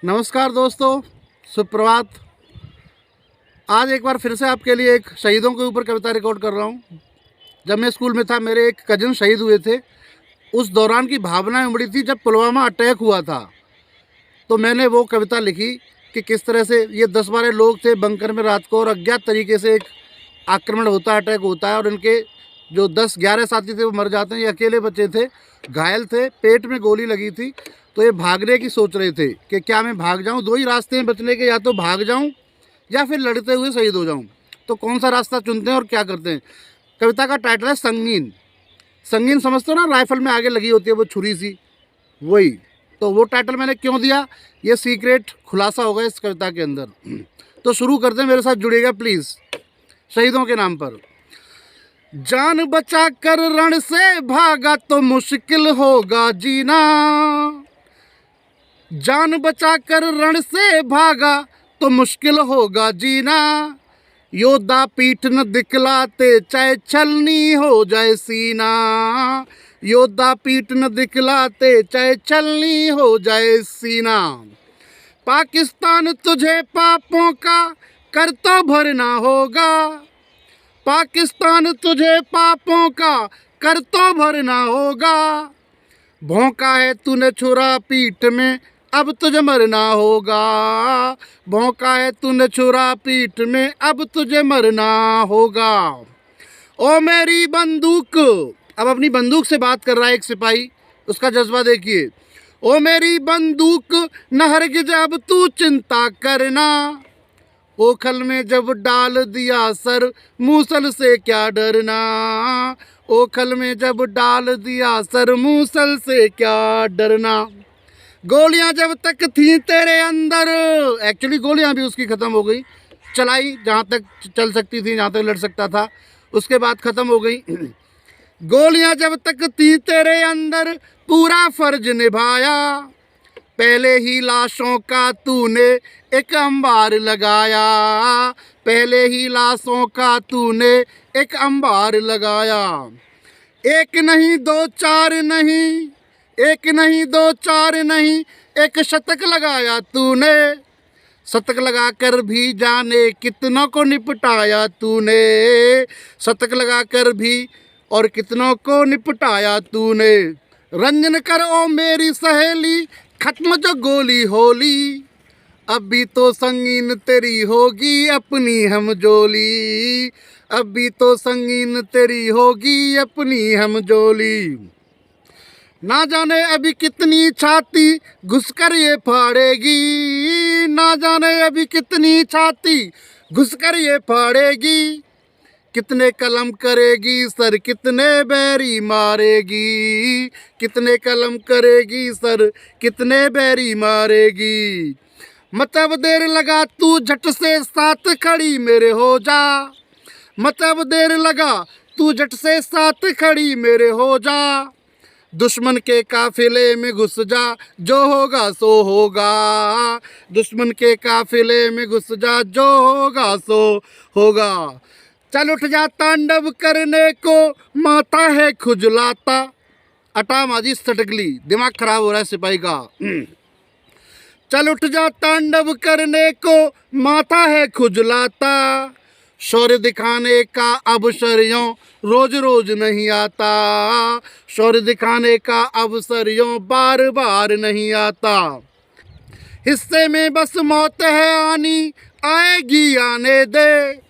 नमस्कार दोस्तों, सुप्रभात। आज एक बार फिर से आपके लिए एक शहीदों के ऊपर कविता रिकॉर्ड कर रहा हूँ। जब मैं स्कूल में था, मेरे एक कज़न शहीद हुए थे। उस दौरान की भावनाएं उमड़ी थी जब पुलवामा अटैक हुआ था। तो मैंने वो कविता लिखी कि किस तरह से ये 10-12 लोग थे बंकर में रात को, और अज्ञात तरीके से एक आक्रमण होता है, अटैक होता है, और इनके जो 10-11 साथी थे वो मर जाते हैं। ये अकेले बचे थे, घायल थे, पेट में गोली लगी थी। तो ये भागने की सोच रहे थे कि क्या मैं भाग जाऊं। दो ही रास्ते हैं बचने के, या तो भाग जाऊं या फिर लड़ते हुए शहीद हो जाऊं। तो कौन सा रास्ता चुनते हैं और क्या करते हैं। कविता का टाइटल है संगीन। संगीन समझते हो ना, राइफल में आगे लगी होती है वो छुरी सी, वही। तो वो टाइटल मैंने क्यों दिया, ये सीक्रेट खुलासा होगा इस कविता के अंदर। तो शुरू करते हैं, मेरे साथ जुड़िएगा प्लीज़। शहीदों के नाम पर। जान बचा कर रण से भागा तो मुश्किल होगा जीना। जान बचा कर रण से भागा तो मुश्किल होगा जीना। योद्धा पीठ न दिखलाते चाहे छलनी हो जाए सीना। योद्धा पीठ न दिखलाते चाहे छलनी हो जाए सीना। पाकिस्तान तुझे पापों का कर तो भरना होगा। पाकिस्तान तुझे पापों का कर तो भरना होगा। भौंका है तूने छुरा पीठ में, अब तुझे मरना होगा। भौंका है तूने छुरा पीठ में, अब तुझे मरना होगा। ओ मेरी बंदूक, अब अपनी बंदूक से बात कर रहा है एक सिपाही, उसका जज्बा देखिए। ओ मेरी बंदूक न हरगिज अब तू चिंता करना। ओखल में जब डाल दिया सर, मूसल से क्या डरना। ओखल में जब डाल दिया सर, मूसल से क्या डरना। गोलियां जब तक थी तेरे अंदर, एक्चुअली गोलियां भी उसकी ख़त्म हो गई, चलाई जहाँ तक चल सकती थी, जहाँ तक लड़ सकता था, उसके बाद ख़त्म हो गई। गोलियां जब तक थी तेरे अंदर, पूरा फर्ज निभाया। पहले ही लाशों का तूने एक अंबार लगाया। पहले ही लाशों का तूने एक अंबार लगाया। एक नहीं दो चार नहीं, एक नहीं दो चार नहीं, एक शतक लगाया तूने। शतक लगा कर भी जाने कितनों को निपटाया तूने। शतक लगा कर भी और कितनों को निपटाया तूने। रंजन कर ओ मेरी सहेली, खत्म जो गोली होली। अभी तो संगीन तेरी होगी अपनी हम जोली। अभी तो संगीन तेरी होगी अपनी हम जोली। ना जाने अभी कितनी छाती घुसकर ये फाड़ेगी। ना जाने अभी कितनी छाती घुसकर ये फाड़ेगी। कितने कलम करेगी सर, कितने बैरी मारेगी। कितने कलम करेगी सर, कितने बैरी मारेगी। मतलब देर लगा तू झट से साथ खड़ी मेरे हो जा। मतलब देर लगा तू झट से साथ खड़ी मेरे हो जा। दुश्मन के काफिले में घुस जा, जो होगा सो होगा। दुश्मन के काफिले में घुस जा, जो होगा सो होगा। चल उठ जा तांडव करने को, माता है खुजलाता। अटा माजी सटकली, दिमाग खराब हो रहा है सिपाही का। चल उठ जा तांडव करने को, माता है खुजलाता। शौर्य दिखाने का अवसर यों रोज रोज नहीं आता। शौर्य दिखाने का अवसर यों बार बार नहीं आता। हिस्से में बस मौत है आनी, आएगी आने दे।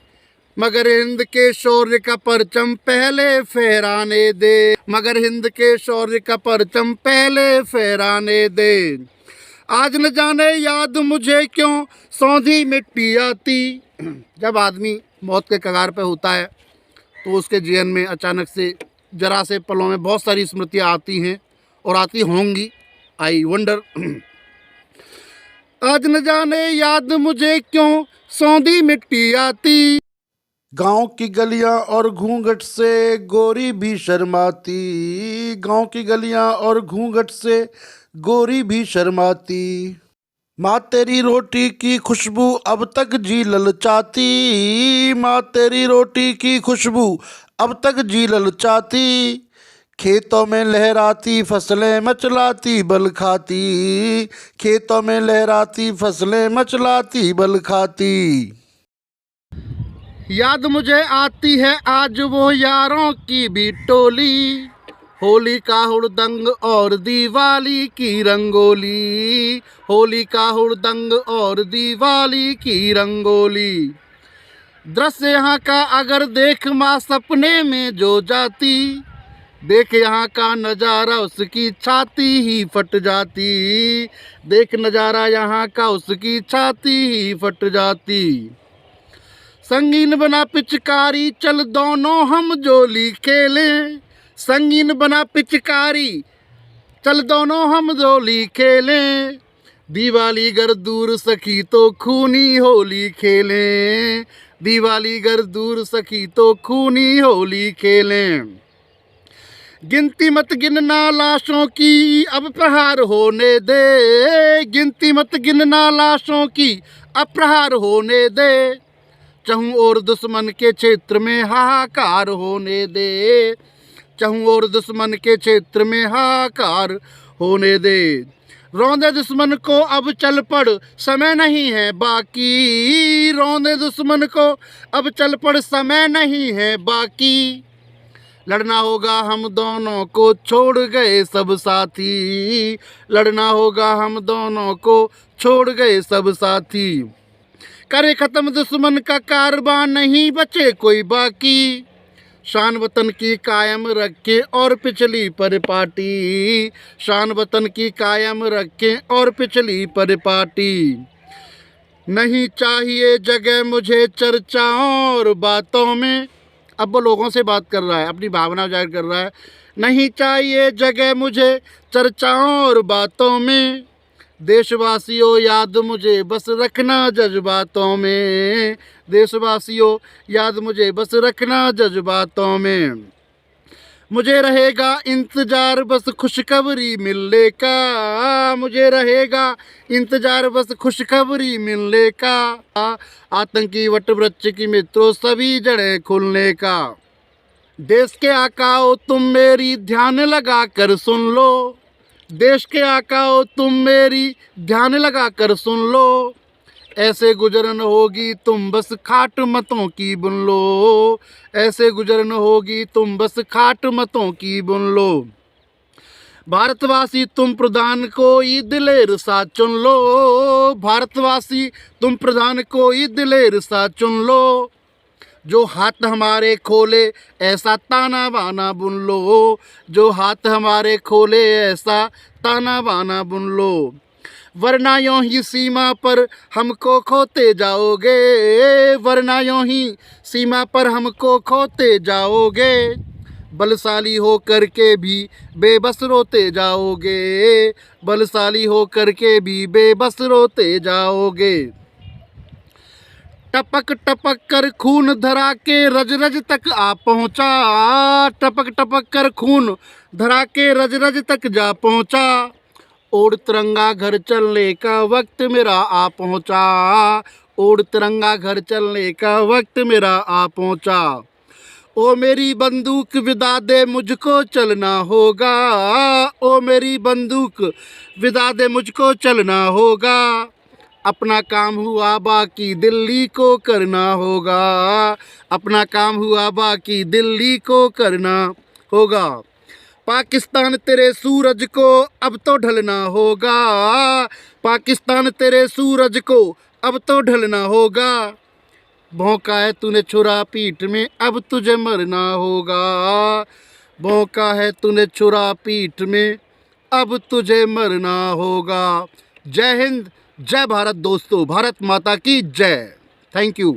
मगर हिंद के शौर्य का परचम पहले फहराने दे। मगर हिंद के शौर्य का परचम पहले फहराने दे। आज न जाने याद मुझे क्यों सौंधी मिट्टी आती। जब आदमी मौत के कगार पे होता है तो उसके जीवन में अचानक से जरा से पलों में बहुत सारी स्मृतियाँ आती हैं, और आती होंगी, आई वंडर। आज न जाने याद मुझे क्यों सौंधी मिट्टी आती। गांव की गलियां और घूंघट से गोरी भी शर्माती। गांव की गलियां और घूंघट से गोरी भी शर्माती। माँ तेरी रोटी की खुशबू अब तक जी ललचाती। माँ तेरी रोटी की खुशबू अब तक जी ललचाती। खेतों में लहराती फसलें मचलाती बल खाती, खेतों में लहराती फसलें मचलाती बल खाती। याद मुझे आती है आज वो यारों की भी टोली, होली का हुड़दंग और दिवाली की रंगोली, होली का हुड़दंग और दिवाली की रंगोली। दृश्य यहाँ का अगर देख माँ सपने में जो जाती, देख यहाँ का नज़ारा उसकी छाती ही फट जाती, देख नज़ारा यहाँ का उसकी छाती ही फट जाती। संगीन बना पिचकारी चल दोनों हम जोली खेलें, संगीन बना पिचकारी चल दोनों हम जोली खेलें, दिवाली गर दूर सखी तो खूनी होली खेलें, दिवाली गर दूर सखी तो खूनी होली खेलें। गिनती मत गिनना लाशों की अब प्रहार होने दे, गिनती मत गिनना लाशों की अब प्रहार होने दे, चहूँ और दुश्मन के क्षेत्र में हाहाकार होने दे, चहूँ और दुश्मन के क्षेत्र में हाहाकार होने दे। रौंदे दुश्मन को अब चल पड़ समय नहीं है बाकी, रौंदे दुश्मन को अब चल पड़ समय नहीं है बाकी, लड़ना होगा हम दोनों को छोड़ गए सब साथी, लड़ना होगा हम दोनों को छोड़ गए सब साथी। करे ख़त्म दुश्मन का कारवां नहीं बचे कोई बाकी, शान वतन की कायम रखें और पिछली परिपाटी, शान वतन की कायम रखें और पिछली परिपाटी। नहीं चाहिए जगह मुझे चर्चाओं और बातों में, अब वो लोगों से बात कर रहा है, अपनी भावना जाहिर कर रहा है। नहीं चाहिए जगह मुझे चर्चाओं और बातों में, देशवासियों याद मुझे बस रखना जज्बातों में, देशवासियों याद मुझे बस रखना जज्बातों में। मुझे रहेगा इंतज़ार बस खुशखबरी मिलने का, मुझे रहेगा इंतज़ार बस खुशखबरी मिलने का, आतंकी वट वृक्ष की मित्रों सभी जड़ें खुलने का। देश के आकाओ तुम मेरी ध्यान लगा कर सुन लो, देश के आकाओ तुम मेरी ध्यान लगा कर सुन लो, ऐसे गुजरन होगी तुम बस खाट मतों की बुन लो, ऐसे गुजरन होगी तुम बस खाट मतों की बुन लो। भारतवासी तुम प्रधान कोई दिलेर सा चुन लो, भारतवासी तुम प्रधान कोई दिलेर सा चुन लो, जो हाथ हमारे खोले ऐसा ताना बाना बुन लो, जो हाथ हमारे खोले ऐसा ताना बाना बुन लो, वरना यूं ही सीमा पर हमको खोते जाओगे, वरना यूं ही सीमा पर हमको खोते जाओगे, बलशाली हो कर के भी बेबस रोते जाओगे, बलशाली हो कर के भी बेबस रोते जाओगे। टपक टपक कर खून धरा के रज रज तक आ पहुँचा, टपक टपक कर खून धरा के रज रज तक जा पहुँचा, ओढ़ तिरंगा घर चलने का वक्त मेरा आ पहुँचा, ओढ़ तिरंगा घर चलने का वक्त मेरा आ पहुँचा। ओ मेरी बंदूक विदा दे मुझको चलना होगा, ओ मेरी बंदूक विदा दे मुझको चलना होगा, अपना काम हुआ बाकी दिल्ली को करना होगा, अपना काम हुआ बाकी दिल्ली को करना होगा। पाकिस्तान तेरे सूरज को अब तो ढलना होगा, पाकिस्तान तेरे सूरज को अब तो ढलना होगा, भौंका है तूने छुरा पीठ में अब तुझे मरना होगा, भौंका है तूने छुरा पीठ में अब तुझे मरना होगा। जय हिंद, जय भारत दोस्तों, भारत माता की जय। Thank you.